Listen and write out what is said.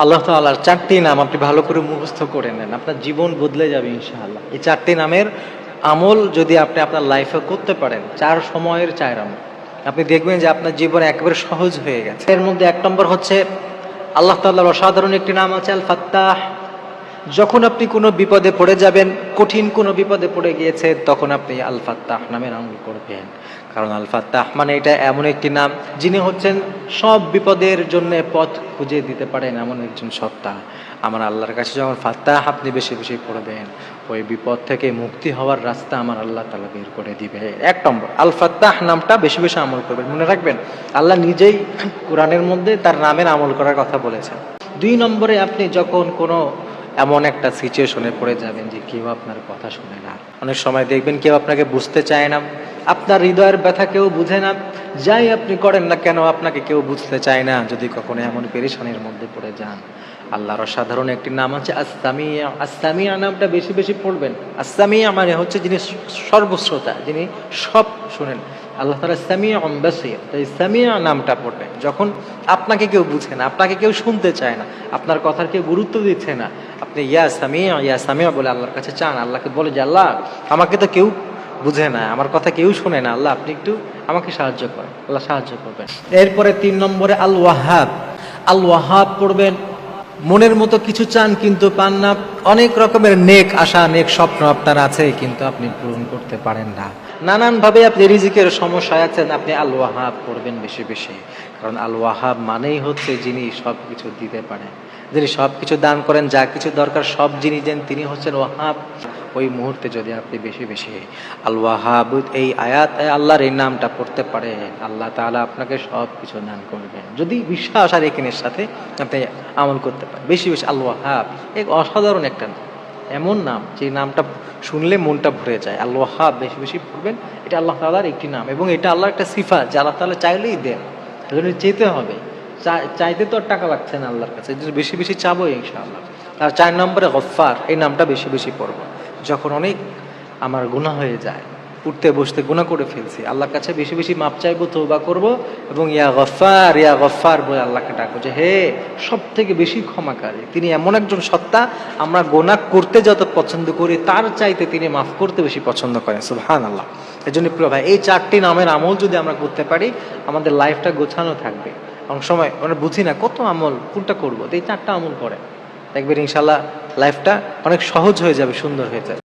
আল্লাহ তাআলার ৪টি নাম আপনি ভালো করে মুখস্থ করে নেন, আপনার জীবন বদলে যাবে ইনশাআল্লাহ। এই ৪টি নামের আমল যদি আপনি আপনার লাইফে করতে পারেন, ৪ সময়ের ৪ আমল, আপনি দেখবেন যে আপনার জীবন একেবারে সহজ হয়ে গেছে। এর মধ্যে ১ নম্বর হচ্ছে আল্লাহ তাআলার অসাধারণ একটি নাম আছে আল ফাত্তাহ। যখন আপনি কোনো বিপদে পড়ে যাবেন, কঠিন কোনো বিপদে পড়ে গিয়েছে, তখন আপনি আল ফাত্তাহ নামের আমল করবেন। কারণ আল ফাত্তাহ মানে এটা এমন একটি নাম যিনি হচ্ছেন সব বিপদের জন্য পথ খুঁজে দিতে পারেন এমন একজন সত্তা। আমার আল্লাহর কাছে যখন ফাত্তাহ আপনি বেশি বেশি পড়বেন, ওই বিপদ থেকে মুক্তি হওয়ার রাস্তা আমার আল্লাহ তাআলা বের করে দিবে। ১ নম্বর আল ফাত্তাহ নামটা বেশি বেশি আমল করবেন। মনে রাখবেন আল্লাহ নিজেই কোরআনের মধ্যে তার নামের আমল করার কথা বলেছেন। ২ নম্বরে আপনি যখন কোনো এমন একটা সিচুয়েশনে পড়ে যাবেন যে কেউ আপনার কথা শুনে না, অনেক সময় দেখবেন কেউ আপনাকে বুঝতে চায় না, আপনার হৃদয়ের ব্যথা কেউ বুঝে না, যাই আপনি করেন না কেন আপনাকে কেউ বুঝতে চায় না। যদি কখনো এমন পেরেশানির মধ্যে পড়ে যান, আল্লাহর অসাধারণ একটি নাম আছে আস-সামিয়া। আস-সামিয়া নামটা বেশি বেশি পড়বেন। আস-সামিয়া মানে হচ্ছে যিনি সর্বশ্রোতা, যিনি সব শুনেন। আল্লাহ তাআলা সামিউন বাসীর, তাই সামিয়া নামটা পড়বেন। যখন আপনাকে কেউ বুঝে না, আপনাকে কেউ শুনতে চায় না, আপনার কথার কেউ গুরুত্ব দিচ্ছে না, আপনি ইয়া সামিয়া বলে আল্লাহর কাছে চান। আল্লাহকে বলে যে আল্লাহ আমাকে তো কেউ বুঝে না, আমার কথা কেউ শুনে না, আল্লাহ আপনি একটু আমাকে সাহায্য করেন। আল্লাহ সাহায্য করবেন। এরপরে ৩ নম্বরে আল ওয়াহাব। আল ওয়াহাব পড়বেন। মনের মতো কিছু চান কিন্তু পান না, অনেক রকমের নেক আশা নেক স্বপ্ন আপনার আছে কিন্তু আপনি পূরণ করতে পারেন না, নানানভাবে আপনি রিজিকের সমস্যায় আছেন, আপনি আল ওয়াহাব পড়বেন বেশি বেশি। কারণ আল ওয়াহাব মানেই হচ্ছে যিনি সব কিছু দিতে পারেন, যিনি সব কিছু দান করেন, যা কিছু দরকার সব যিনি দেন তিনি হচ্ছেন ওয়াহাব। ওই মুহূর্তে যদি আপনি বেশি বেশি আল ওয়াহাব এই আয়াত আল্লাহর এই নামটা পড়তে পারেন, আল্লাহ তাআলা আপনাকে সব কিছু দান করবেন যদি বিশ্বাস আর ইয়াকিনের সাথে আপনি আমল করতে পারেন। বেশি বেশি আল ওয়াহাব এক অসাধারণ একটা নাম, এমন নাম যে নামটা শুনলে মনটা ভরে যায়। আল ওয়াহাব বেশি বেশি পড়বেন। এটা আল্লাহ তাআলার একটি নাম এবং এটা আল্লাহর একটা সিফাত যে আল্লাহ তাআলা চাইলেই দেন, এজন্য চেতে হবে। চাইতে তো আর টাকা লাগছে না আল্লাহর কাছে, বেশি বেশি চাবো ইনশাআল্লাহ। আর ৪ নম্বরে গফফার, এই নামটা বেশি বেশি পড়বো। যখন অনেক আমার গুনাহ হয়ে যায়, উঠতে বসতে গুনাহ করে ফেলছি, আল্লাহর কাছে বেশি বেশি মাপ চাইবো, তওবা করব এবং ইয়া গফফার বলে আল্লাহকে ডাকবো যে হে সব থেকে বেশি ক্ষমাকারী। তিনি এমন একজন সত্তা, আমরা গুনাহ করতে যত পছন্দ করি তার চাইতে তিনি মাফ করতে বেশি পছন্দ করেন। সুবহানাল্লাহ। এজন্য প্রিয় ভাই, এই ৪টি নামের আমল যদি আমরা করতে পারি, আমাদের লাইফটা গোছানো থাকবে। অনেক সময় আমরা বুঝি না কত আমল কোনটা করবো, এই ৪টা আমল করেন, দেখবেন ইনশাআল্লাহ লাইফটা অনেক সহজ হয়ে যাবে, সুন্দর হয়ে যাবে।